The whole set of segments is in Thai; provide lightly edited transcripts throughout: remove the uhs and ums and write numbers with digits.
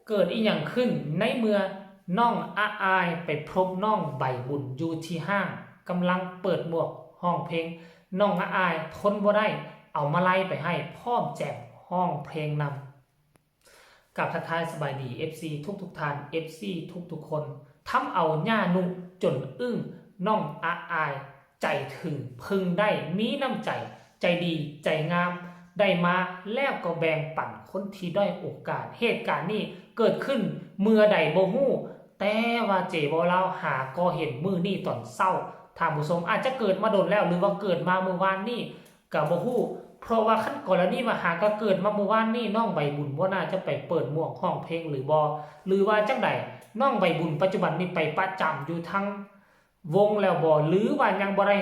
เกิดอีหยังขึ้นในเมื่อน้องอาอายไปพบน้องใบบุญอยู่ที่ห้างกำลังเปิดหมวกห้องเพลงน้องอาอายทนบ่ได้เอามาไล่ไปให้พร้อมแจมห้องเพลงนำกับทักทายสบายดี FC ทุกท่าน FC ทุกคนทำเอาหญ้านุ่งจนอึ้งน้องอาอายใจถึงพึงได้มีน้ำใจใจดีใจงามได้มาแล้วก็แบ่งปันคนที่ด้อยโอกาสเหตุการณ์นี้เกิดขึ้นเมื่อใดบ่ฮู้แต่ว่าเจบ่เล่าหาก็เห็นมือนี่ตอนเศร้าท่านผู้ชมอาจจะเกิดมาโดนแล้วหรือว่าเกิดมาเมื่อวานนี้ก็บ่ฮู้เพราะว่าขั้นกรณีว่าหาก็เกิดมาเมื่อวานนี้น้องใบบุญบ่น่าจะไปเปิดหมวกห้องเพลงหรือบ่หรือว่าจังใดน้องใบบุญปัจจุบันนี้ไปประจำอยู่ทั้งวงแล้วบ่หรือว่ายังบ่ได้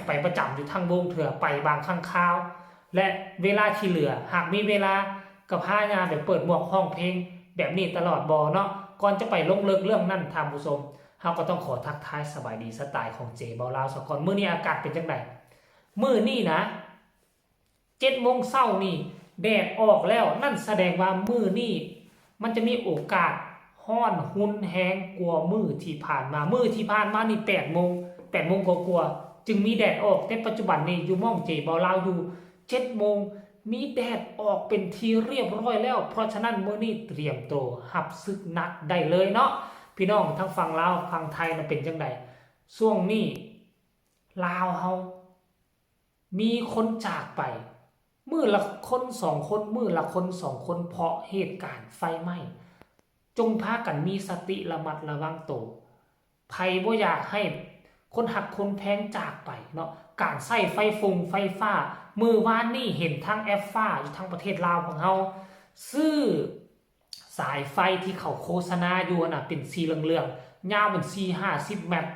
ไปประจำอยู่ทั้งวงเถื่อไปบางครั้งคราวและเวลาที่เหลือหากมีเวลาก็พางานไปเปิดหมวกห้องเพลงแบบนี้ตลอดบ่เนาะก่อนจะไปลงเลิกเรื่องนั้นท่านผู้ชมเฮาก็ต้องขอทักทายสบายดีสไตล์ของเจเบาลาวซะก่อนมื้อนี้อากาศเป็นจังไดมื้อนี้นะ7 โมงเช้านี่แดดออกแล้วนั่นแสดงว่ามื้อนี้มันจะมีโอกาสร้อนหุ่นแฮงกว่ามื้อที่ผ่านมามื้อที่ผ่านมานี่8 โมงกว่าจึงมีแดดออกแต่ปัจจุบันนี้อยู่ม่องเจเบาลาวอยู่7 โมงมีแดดออกเป็นทีเรียบร้อยแล้วเพราะฉะนั้นมื้อนี้เตรียมตัวรับศึกหนักได้เลยเนาะพี่น้องทั้งฝั่งลาวฝั่งไทยน่ะเป็นจังไดช่วงนี้ลาวเฮามีคนจากไปมื้อละคน2 คนมื้อละคน2 คนเพราะเหตุการณ์ไฟไหม้จงพากันมีสติระมัดระวังตัวไผบ่อยากให้คนหักคนแพงจากไปเนาะการใช้ไฟฟ้ามือวานนี่เห็นทางแอฟฟ้าอยู่ทางประเทศลาวของเฮาซื้อสายไฟที่เขาโฆษณาอยู่น่ะเป็นสีเหลืองๆยาวมัน4-50 เมตร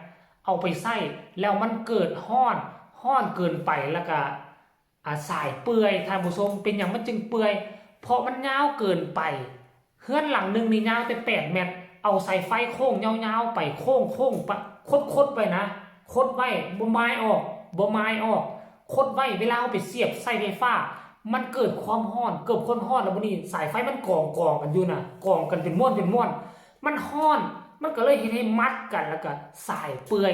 เอาไปใช้แล้วมันเกิดร้อนเกินไปแล้วก็สายเปื่อยท่านผู้ชมเป็นหยังมันจึงเปื่อยเพราะมันยาวเกินไปเฮือนหลังนึงนี่ยาวแต่8 เมตรเอาสายไฟโค้งยาวๆไปโค้งไปคดไปนะคดไว้บ่ไม้ออกคดไว้เวลาเอาไปเสียบใส่ไฟฟ้ามันเกิดความร้อนเกิดความร้อนแล้วมื้อนี้สายไฟมันกองกันอยู่น่ะกองกันเป็นม้วนมันร้อนมันก็เลยเฮ็ดให้มัดกันแล้วก็สายเปื่อย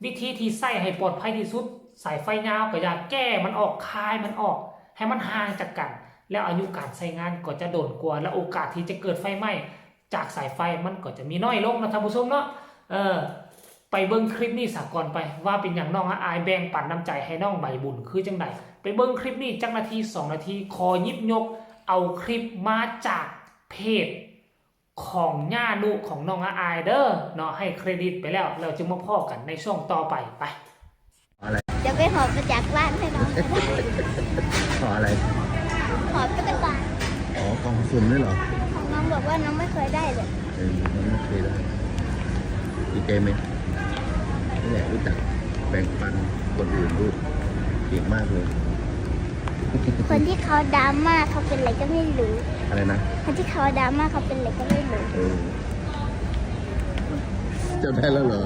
วิธีที่ใส่ให้ปลอดภัยที่สุดสายไฟยาวก็อย่าแก้มันออกคายมันออกให้มันห่างจากกันแล้วอายุการใช้งานก็จะโดนกว่าและโอกาสที่จะเกิดไฟไหม้จากสายไฟมันก็จะมีน้อยลงนะท่านผู้ชมเนาะไปเบิ่งคลิปนี้ซะก่อนไปว่าเป็นอย่างน้องอายแบ่งปันน้ำใจให้น้องใบบุญคือจังไดไปเบิ่งคลิปนี้จักนาที2 นาทีขอยิบยกเอาคลิปมาจากเพจของย่านุของน้องอายเด้อเนาะให้เครดิตไปแล้วเราจะมาพ้อกันในช่วงต่อไปอะไรจะไปหอบมาจากบ้านให้น้องก็ได้ ขออะไร หอบตุ๊กตา อ๋อกองสุ่มด้วยเหรอ ของน้องบอกว่าน้องไม่เคยได้เลย มันไม่เคยได้ดีใจไหมนี่แหละรู้จักแบ่งปันคนอื่นรูปเก่งมากเลย คนที่เขาดราม่าเขาเป็นอะไรก็ไม่รู้ อะไรนะ คนที่เขาดราม่าเขาเป็นอะไรก็ไม่รู้ เจ้าได้แล้วเหรอ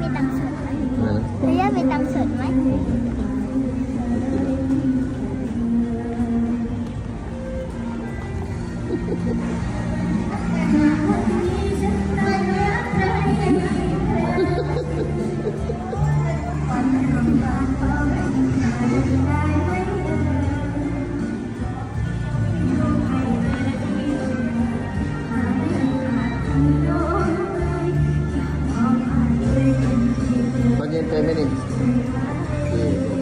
มีตังค์สดไหม อะไรนะ เรียกมีตังค์สดไหมตอนเย็นไปไหมนี่โอเค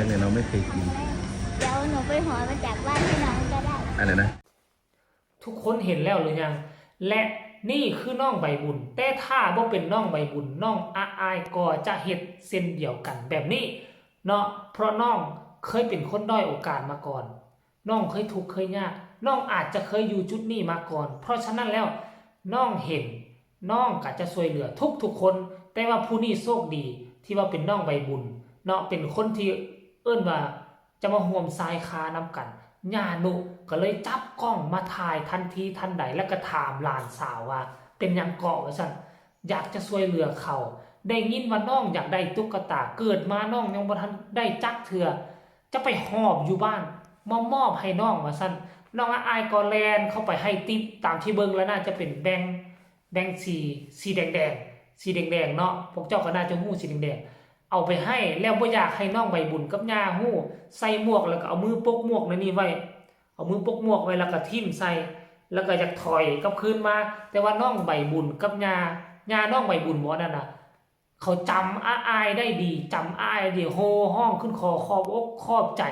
กเนี่ยเราไม่เคยกิน เดี๋ยวหนูไปหอมาจากบ้านพี่น้องก็ได้ อะไรนะ ทุกคนเห็นแล้วหรือยังและนี่คือน้องใบบุญแต่ถ้าบ่เป็นน้องใบบุญน้องอาอายก็จะเฮ็ดเส้นเดียวกันแบบนี้เนาะเพราะน้องเคยเป็นคนด้อยโอกาสมาก่อนน้องเคยทุกข์เคยยากน้องอาจจะเคยอยู่จุดนี้มาก่อนเพราะฉะนั้นแล้วน้องเห็นน้องก็จะช่วยเหลือทุกคนแต่ว่าผู้นี้โชคดีที่ว่าเป็นน้องใบบุญเนาะเป็นคนที่เอิ้นว่าจะมาห่วมทรายคานำกันญานุก็เลยจับกล้องมาถ่ายทันทีทันใดแล้วก็ถามหลานสาวว่าเป็นหยังเกาะว่าซั่นอยากจะช่วยเหลือเขาได้ยินว่าน้องอยากได้ตุ๊กตาเกิดมาน้องยังบ่ทันได้จักเทื่อจะไปหอบอยู่บ้านมอบให้น้องว่าซั่นน้องอายก็แลนเข้าไปให้ติ๊บตามที่เบิ่งแล้วน่าจะเป็นแบงค์สีแดงเนาะพวกเจ้าก็น่าจะฮู้สีแดงเอาไปให้แล้วบ่อยากให้น้องใบบุญกับย่าฮู้ใส่หมวกแล้วก็เอามือปกหมวกในนี้ไว้เอามือปกหมวกไว้แล้วก็ทิ่มใส่แล้วก็อยากถอยกลับคืนมาแต่ว่าน้องใบบุญกับย่าน้องใบบุญบ่นั่นน่ะเขาจำอายได้ดีจำอายดีโฮห้องขึ้นคอขอบอกขอบใจ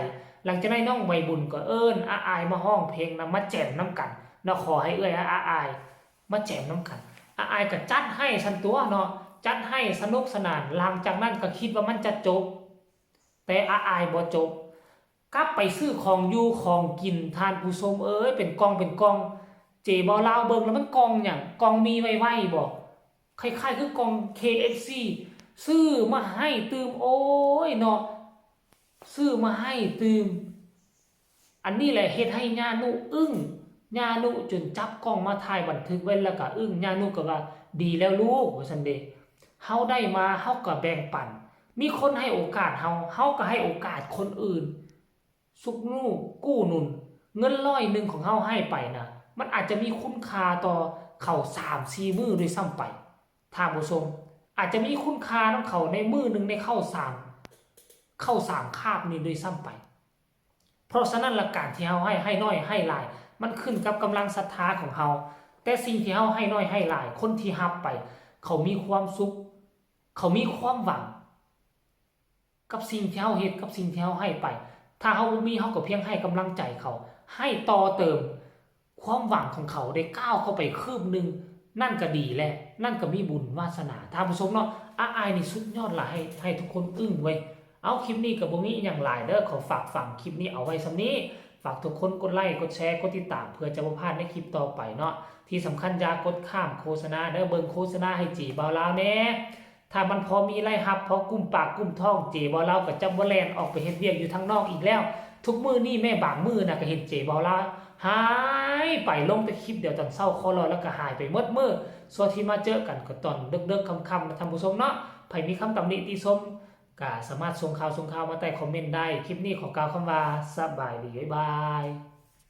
หลังจากนั้นน้องใบบุญก็เอิ้นอายมาห้องเพลงนำมาแจมน้ำกันเนาะขอให้เอ้ยอายมาแจมน้ำกันอายก็จัดให้ซันตัวเนาะจัดให้สนุกสนานหลังจากนั้นก็คิดว่ามันจะจบแต่อายบ่จบกลับไปซื้อของอยู่ของกินทานผู้ชมเอ้ยเป็นกองเจบ่ลาวเบิ่งแล้วมันกองหยังกองมีไว้บ่คล้ายๆคือกอง KFC ซื้อมาให้ตื่มโอ้ยเนาะซื้อมาให้ตื่มอันนี้แหละเฮ็ดให้ญานุอึ้งญานุจนจับกล้องมาถ่ายบันทึกไว้แล้วก็อึ้งญานุก็ว่าดีแล้วลูกว่าซั่นเด้เฮาได้มาเฮาก็แบ่งปันมีคนให้โอกาสเฮาก็ให้โอกาสคนอื่นสุกนูกู้หนุนเงิน100นึงของเฮาให้ไปนะมันอาจจะมีคุณค่าต่อเขา3-4 มื้อด้วยซ้ำไปท่านผู้ชมอาจจะมีคุณค่านำเขาในมื้อนึงในเข้า3คาบนี้ด้วยซ้ำไปเพราะฉะนั้นละการที่เฮาให้น้อยให้หลายมันขึ้นกับกำลังศรัทธาของเฮาแต่สิ่งที่เฮาให้น้อยให้หลายคนที่รับไปเขามีความสุขเขามีความหวังกับสิ่งที่เฮาเฮ็ดกับสิ่งที่เฮาให้ไปถ้าเฮาบ่มีเฮาก็เพียงให้กำลังใจเขาให้ต่อเติมความหวังของเขาได้ก้าวเข้าไปคืบนึงนั่นก็ดีแหละนั่นก็มีบุญวาสนาท่านผู้ชมเนาะอายนี่สุดยอดล่ะให้ทุกคนอึ้งเว้ยเอาคลิปนี้ก็บ่มีหยังหลายเด้อขอฝากฟังคลิปนี้เอาไว้ส่ำนี้ฝากทุกคนกดไลค์กดแชร์กดติดตามเพื่อจะบ่พลาดในคลิปต่อไปเนาะที่สำคัญอย่ากดข้ามโฆษณาเด้อเบิ่งโฆษณาให้จีบ่าวลาวแน่ถ้ามันพอมีรายรับพอกุมปากกุมท้องเจบ่าวลาวก็จะบ่แล่นออกไปเฮ็ดเวียกอยู่ทางนอกอีกแล้วทุกมื้อนี้แม่บางมื้อน่ะก็เห็นเจบ่าวลาวหายไปลงแต่คลิปเดียวตอนเช้าคอรอแล้วก็หายไปหมดมื้อส่วนที่มาเจอกันก็ตอนดึกๆค่ำๆนะท่านผู้ชมเนาะไผมีคำตำหนิติชมก็สามารถส่งข่าวมาใต้คอมเมนต์ได้คลิปนี้ขอกล่าวคำว่าสบายดีบ๊ายบาย